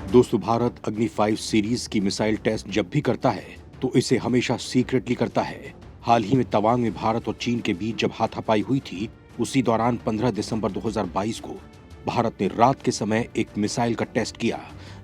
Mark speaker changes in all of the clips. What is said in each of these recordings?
Speaker 1: दोस्तों, भारत अग्नि 5 सीरीज की मिसाइल टेस्ट जब भी करता है तो इसे हमेशा सीक्रेटली करता है। हाल ही में तवांग में भारत और चीन के बीच जब हाथापाई हुई थी, उसी दौरान 15 दिसंबर 2022 को भारत ने रात के समय एक मिसाइल का टेस्ट किया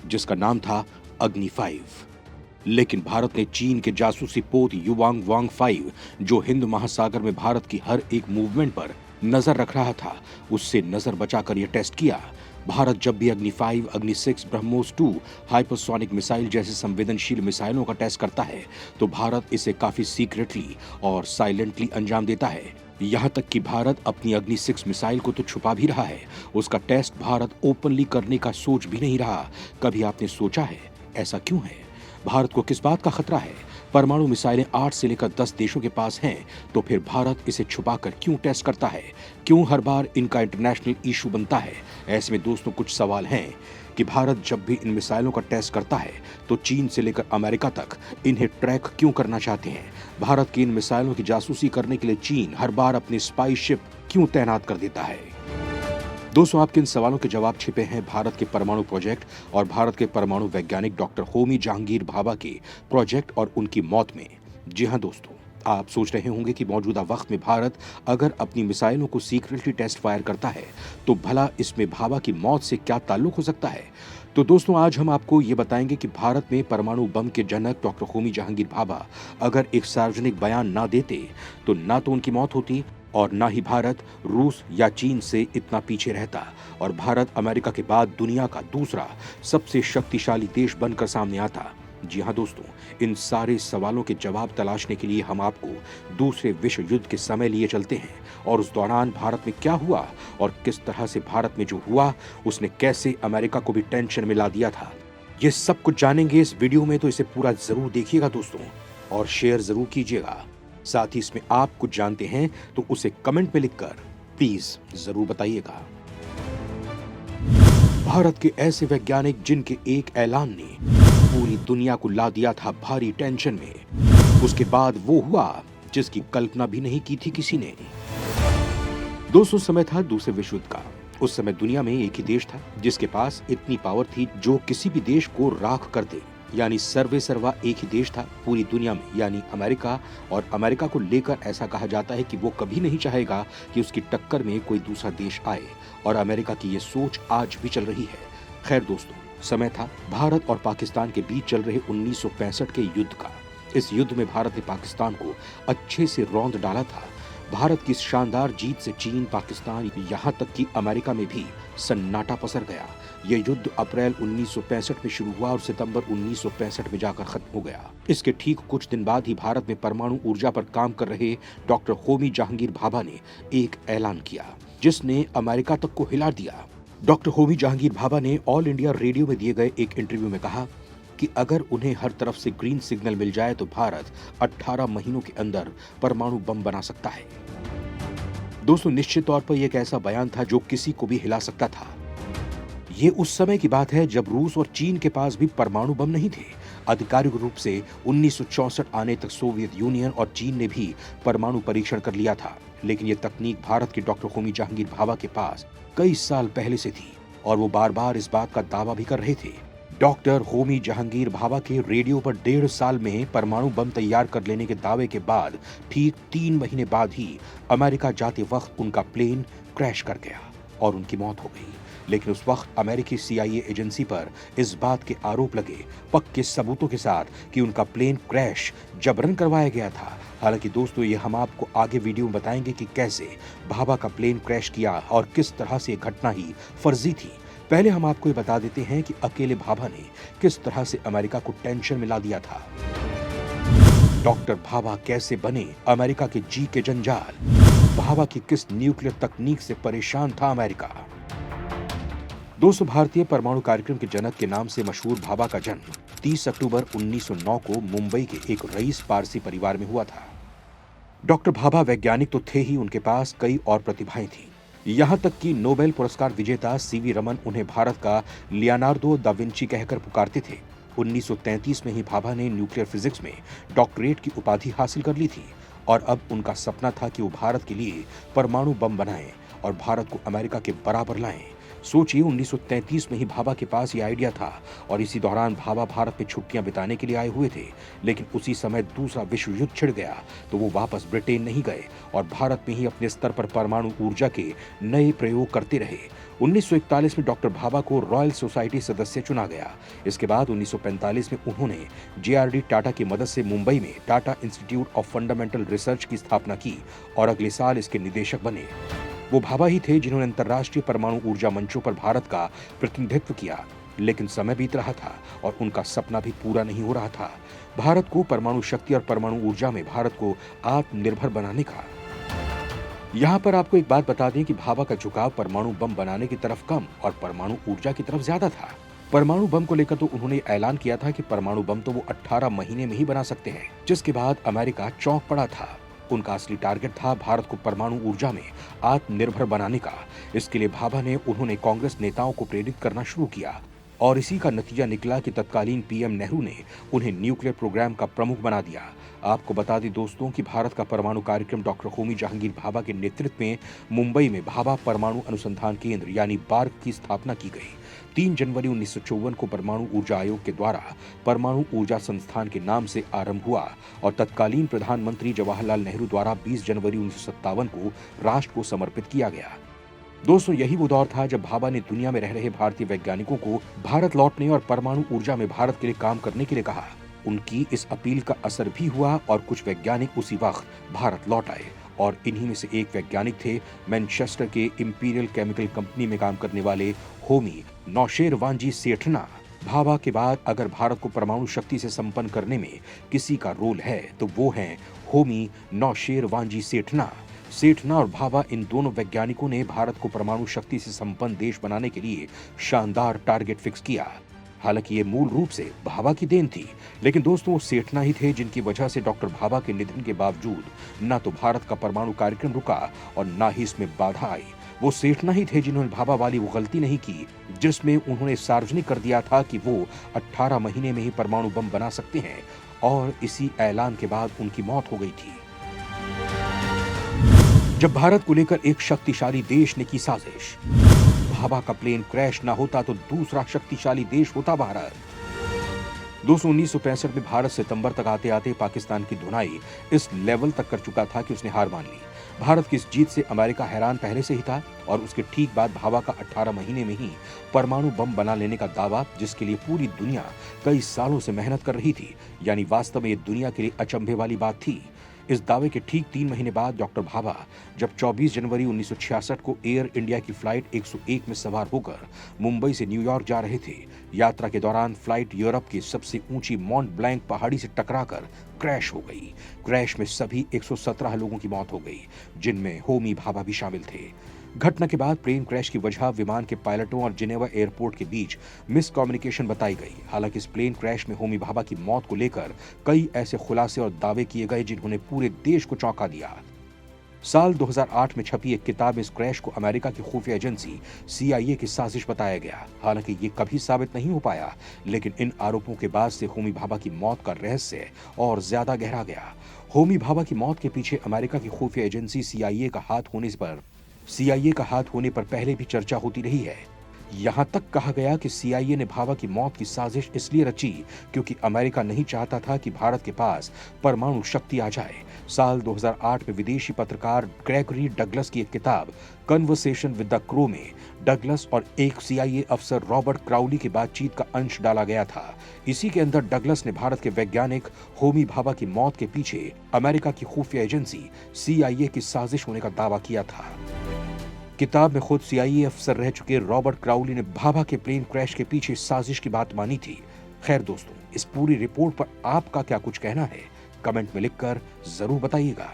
Speaker 1: जिसका नाम था अग्नि 5। लेकिन भारत ने चीन के जासूसी पोत युवांग वांग 5, जो हिंद महासागर में भारत की हर एक मूवमेंट पर नजर रख रहा था, उससे नजर बचाकर यह टेस्ट किया। भारत जब भी अग्नि 5, अग्नि 6, ब्रह्मोस 2 हाइपरसोनिक मिसाइल जैसे संवेदनशील मिसाइलों का टेस्ट करता है तो भारत इसे काफी सीक्रेटली और साइलेंटली अंजाम देता है। यहाँ तक कि भारत अपनी अग्नि 6 मिसाइल को तो छुपा भी रहा है, उसका टेस्ट भारत ओपनली करने का सोच भी नहीं रहा। कभी आपने सोचा है ऐसा क्यों है? भारत को किस बात का खतरा है? परमाणु मिसाइलें 8 से लेकर 10 देशों के पास हैं, तो फिर भारत इसे छुपाकर क्यों टेस्ट करता है? क्यों हर बार इनका इंटरनेशनल इशू बनता है? ऐसे में दोस्तों कुछ सवाल हैं कि भारत जब भी इन मिसाइलों का टेस्ट करता है तो चीन से लेकर अमेरिका तक इन्हें ट्रैक क्यों करना चाहते हैं? भारत की इन मिसाइलों की जासूसी करने के लिए चीन हर बार अपनी स्पाई शिप क्यों तैनात कर देता है? दोस्तों, आपके इन सवालों के जवाब छिपे हैं भारत के परमाणु प्रोजेक्ट और भारत के परमाणु वैज्ञानिक डॉक्टर होमी जहांगीर भाभा के प्रोजेक्ट और उनकी मौत में। जी हां दोस्तों, आप सोच रहे होंगे कि मौजूदा वक्त में भारत अगर अपनी मिसाइलों को सीक्रेटली टेस्ट फायर करता है तो भला इसमें भाभा की मौत से क्या ताल्लुक हो सकता है? तो दोस्तों, आज हम आपको ये बताएंगे कि भारत में परमाणु बम के जनक डॉक्टर होमी जहांगीर भाभा अगर एक सार्वजनिक बयान ना देते तो ना तो उनकी मौत होती और ना ही भारत रूस या चीन से इतना पीछे रहता और भारत अमेरिका के बाद दुनिया का दूसरा सबसे शक्तिशाली देश बनकर सामने आता। जी हाँ दोस्तों, इन सारे सवालों के जवाब तलाशने के लिए हम आपको दूसरे विश्व युद्ध के समय लिए चलते हैं और उस दौरान भारत में क्या हुआ और किस तरह से भारत में जो हुआ उसने कैसे अमेरिका को भी टेंशन में ला दिया था। ये सब कुछ जानेंगे इस वीडियो में, तो इसे पूरा जरूर देखिएगा दोस्तों और शेयर जरूर कीजिएगा। साथ ही इसमें आप कुछ जानते हैं तो उसे कमेंट में लिखकर प्लीज जरूर बताइएगा। भारत के ऐसे वैज्ञानिक जिनके एक ऐलान ने पूरी दुनिया को ला दिया था भारी टेंशन में, उसके बाद वो हुआ जिसकी कल्पना भी नहीं की थी किसी ने। दोस्तों, समय था दूसरे विश्व युद्ध का। उस समय दुनिया में एक ही देश था जिसके पास इतनी पावर थी जो किसी भी देश को राख कर दे, यानी सर्वे सर्वा एक ही देश था पूरी दुनिया में, यानी अमेरिका। और अमेरिका को लेकर ऐसा कहा जाता है कि वो कभी नहीं चाहेगा कि उसकी टक्कर में कोई दूसरा देश आए और अमेरिका की ये सोच आज भी चल रही है। खैर दोस्तों, समय था भारत और पाकिस्तान के बीच चल रहे 1965 के युद्ध का। इस युद्ध में भारत ने पाकिस्तान को अच्छे से रौंद डाला था। भारत की इस शानदार जीत से चीन, पाकिस्तान, यहाँ तक कि अमेरिका में भी सन्नाटा पसर गया। यह युद्ध अप्रैल 1965 में शुरू हुआ और सितंबर 1965 में जाकर खत्म हो गया। इसके ठीक कुछ दिन बाद ही भारत में परमाणु ऊर्जा पर काम कर रहे डॉक्टर होमी जहांगीर भाभा ने एक ऐलान किया जिसने अमेरिका तक को हिला दिया। डॉक्टर होमी जहांगीर भाभा ने ऑल इंडिया रेडियो में दिए गए एक इंटरव्यू में कहा कि अगर उन्हें हर तरफ से ग्रीन सिग्नल मिल जाए तो भारत 18 महीनों के अंदर परमाणु बम बना सकता है। दोस्तों, निश्चित तौर पर यह एक ऐसा बयान था जो किसी को भी हिला सकता था। ये उस समय की बात है जब रूस और चीन के पास भी परमाणु बम नहीं थे। आधिकारिक रूप से 1964 आने तक सोवियत यूनियन और चीन ने भी परमाणु परीक्षण कर लिया था, लेकिन ये तकनीक भारत के डॉक्टर होमी जहांगीर भाभा के पास कई साल पहले से थी और वो बार बार इस बात का दावा भी कर रहे थे। डॉक्टर होमी जहांगीर भाभा के रेडियो पर 1.5 साल में परमाणु बम तैयार कर लेने के दावे के बाद ठीक 3 महीने बाद ही अमेरिका जाते वक्त उनका प्लेन क्रैश कर गया और उनकी मौत हो गई। लेकिन उस वक्त अमेरिकी CIA एजेंसी पर इस बात के आरोप लगे पक्के सबूतों के साथ कि उनका प्लेन क्रैश जबरन करवाया गया था। हालांकि दोस्तों, ये हम आपको आगे वीडियो में बताएंगे कि कैसे भाभा का प्लेन क्रैश किया और किस तरह से घटना ही फर्जी थी। पहले हम आपको ये बता देते हैं कि अकेले भाभा ने किस तरह से अमेरिका को टेंशन में ला दिया था। डॉक्टर भाभा कैसे बने अमेरिका के जी के जंजाल? भाभा की किस न्यूक्लियर तकनीक से परेशान था अमेरिका? दोस्तों, भारतीय परमाणु कार्यक्रम के जनक के नाम से मशहूर भाभा का जन्म 30 अक्टूबर 1909 को मुंबई के एक रईस पारसी परिवार में हुआ था। डॉक्टर भाभा वैज्ञानिक तो थे ही, उनके पास कई और प्रतिभाएं थीं। यहाँ तक कि नोबेल पुरस्कार विजेता CV रमन उन्हें भारत का लियोनार्दो दा विंची कहकर पुकारते थे। 1933 में ही भाभा ने न्यूक्लियर फिजिक्स में डॉक्टरेट की उपाधि हासिल कर ली थी और अब उनका सपना था कि वो भारत के लिए परमाणु बम बनाएं और भारत को अमेरिका के बराबर लाएं। सोचिए 1933 में ही भाभा के पास ये आइडिया था और इसी दौरान भाभा भारत में छुट्टियां बिताने के लिए आए हुए थे। लेकिन उसी समय दूसरा विश्व युद्ध छिड़ गया तो वो वापस ब्रिटेन नहीं गए और भारत में ही अपने स्तर पर परमाणु ऊर्जा के नए प्रयोग करते रहे। 1941 में डॉक्टर भाभा को रॉयल सोसाइटी सदस्य चुना गया। इसके बाद 1945 में उन्होंने JRD टाटा की मदद से मुंबई में Tata institute of fundamental research की स्थापना की और अगले साल इसके निदेशक बने। वो भाभा ही थे जिन्होंने अंतर्राष्ट्रीय परमाणु ऊर्जा मंचों पर भारत का प्रतिनिधित्व किया। लेकिन समय बीत रहा था और उनका सपना भी पूरा नहीं हो रहा था, भारत को परमाणु शक्ति और परमाणु ऊर्जा में भारत को आत्मनिर्भर बनाने का। यहाँ पर आपको एक बात बता दें कि भाभा का झुकाव परमाणु बम बनाने की तरफ कम और परमाणु ऊर्जा की तरफ ज्यादा था। परमाणु बम को लेकर तो उन्होंने ऐलान किया था कि परमाणु बम तो वो 18 महीने में ही बना सकते हैं, जिसके बाद अमेरिका चौंक पड़ा था। उनका असली टारगेट था भारत को परमाणु ऊर्जा में आत्मनिर्भर बनाने का। इसके लिए भाभा ने उन्होंने कांग्रेस नेताओं को प्रेरित करना शुरू किया और इसी का नतीजा निकला कि तत्कालीन PM नेहरू ने उन्हें न्यूक्लियर प्रोग्राम का प्रमुख बना दिया। आपको बता दें दोस्तों कि भारत का परमाणु कार्यक्रम डॉक्टर होमी जहांगीर भाभा के नेतृत्व में मुंबई में भाभा परमाणु अनुसंधान केंद्र यानी बार्क की स्थापना की गई। 3 जनवरी 1954 को परमाणु ऊर्जा आयोग के द्वारा परमाणु ऊर्जा संस्थान के नाम से आरंभ हुआ और तत्कालीन प्रधानमंत्री जवाहरलाल नेहरू द्वारा 20 जनवरी 1957 को राष्ट्र को समर्पित किया गया। दोस्तों, यही वो दौर था जब भाभा ने दुनिया में रह रहे भारतीय वैज्ञानिकों को भारत लौटने और परमाणु ऊर्जा में भारत के लिए काम करने के लिए कहा। उनकी इस अपील का असर भी हुआ और कुछ वैज्ञानिक उसी वक्त भारत लौट आए और इन्हीं में से एक वैज्ञानिक थे मैनचेस्टर के इंपीरियल केमिकल कंपनी में काम करने वाले होमी नौशेरवांजी सेठना। भाभा के बाद अगर भारत को परमाणु शक्ति से संपन्न करने में किसी का रोल है तो वो हैं होमी नौशेरवांजी सेठना। सेठना और भाभा इन दोनों वैज्ञानिकों ने भारत को परमाणु शक्ति से संपन्न देश बनाने के लिए शानदार टारगेट फिक्स किया। हालांकि ये मूल रूप से भाभा की देन थी, लेकिन दोस्तों वो सेठना ही थे जिनकी वजह से डॉक्टर भाभा के निधन के बावजूद न तो भारत का परमाणु कार्यक्रम रुका और न ही इसमें बाधा आई। वो सेठना ही थे जिन्होंने भाभा वाली वो गलती नहीं की जिसमें उन्होंने सार्वजनिक कर दिया था कि वो 18 महीने में ही परमाणु बम बना सकते हैं और इसी ऐलान के बाद उनकी मौत हो गई थी। जब भारत को लेकर एक शक्तिशाली देश ने की साजिश, भाभा का प्लेन क्रैश ना होता तो दूसरा शक्तिशाली देश होता भारत। दोस्तों 1965 में भारत सितंबर तक आते आते पाकिस्तान की धुनाई इस लेवल तक कर चुका था कि उसने हार मान ली। भारत की इस जीत से अमेरिका हैरान पहले से ही था और उसके ठीक बाद भाभा का 18 महीने में ही परमाणु बम बना लेने का दावा, जिसके लिए पूरी दुनिया कई सालों से मेहनत कर रही थी, यानी वास्तव में ये दुनिया के लिए अचंभे वाली बात थी। इस दावे के ठीक 3 महीने बाद डॉक्टर भाभा जब 24 जनवरी 1966 को एयर इंडिया की फ्लाइट 101 में सवार होकर मुंबई से न्यूयॉर्क जा रहे थे, यात्रा के दौरान फ्लाइट यूरोप की सबसे ऊंची मॉन्ट ब्लैंक पहाड़ी से टकराकर क्रैश हो गई। क्रैश में सभी 117 लोगों की मौत हो गई, जिनमें होमी भाभा भी शामिल थे। घटना के बाद प्लेन क्रैश की वजह विमान के पायलटों और जिनेवा एयरपोर्ट के बीच मिसकम्युनिकेशन बताई गई। हालांकि इस प्लेन क्रैश में होमी भाभा की मौत को लेकर कई ऐसे खुलासे और दावे किए गए जिन्होंने पूरे देश को चौंका दिया। साल 2008 में छपी एक किताब में इस क्रैश को अमेरिका की खुफिया एजेंसी CIA की साजिश बताया गया। हालांकि ये कभी साबित नहीं हो पाया, लेकिन इन आरोपों के बाद से होमी भाभा की मौत का रहस्य और ज्यादा गहरा गया। होमी भाभा की मौत के पीछे अमेरिका की खुफिया एजेंसी CIA का हाथ होने पर पहले भी चर्चा होती रही है। यहाँ तक कहा गया कि CIA ने भाभा की मौत की साजिश इसलिए रची क्योंकि अमेरिका नहीं चाहता था कि भारत के पास परमाणु शक्ति आ जाए। साल 2008 में विदेशी पत्रकार ग्रेगरी डगलस की एक किताब कन्वर्सेशन विद द क्रो में डगलस और एक CIA अफसर रॉबर्ट क्राउली की बातचीत का अंश डाला गया था। इसी के अंदर डगलस ने भारत के वैज्ञानिक होमी भाभा की मौत के पीछे अमेरिका की खुफिया एजेंसी CIA की साजिश होने का दावा किया था। किताब में खुद CIA अफसर रह चुके रॉबर्ट क्राउली ने भाभा के प्लेन क्रैश के पीछे साजिश की बात मानी थी। खैर दोस्तों, इस पूरी रिपोर्ट पर आपका क्या कुछ कहना है, कमेंट में लिखकर जरूर बताइएगा।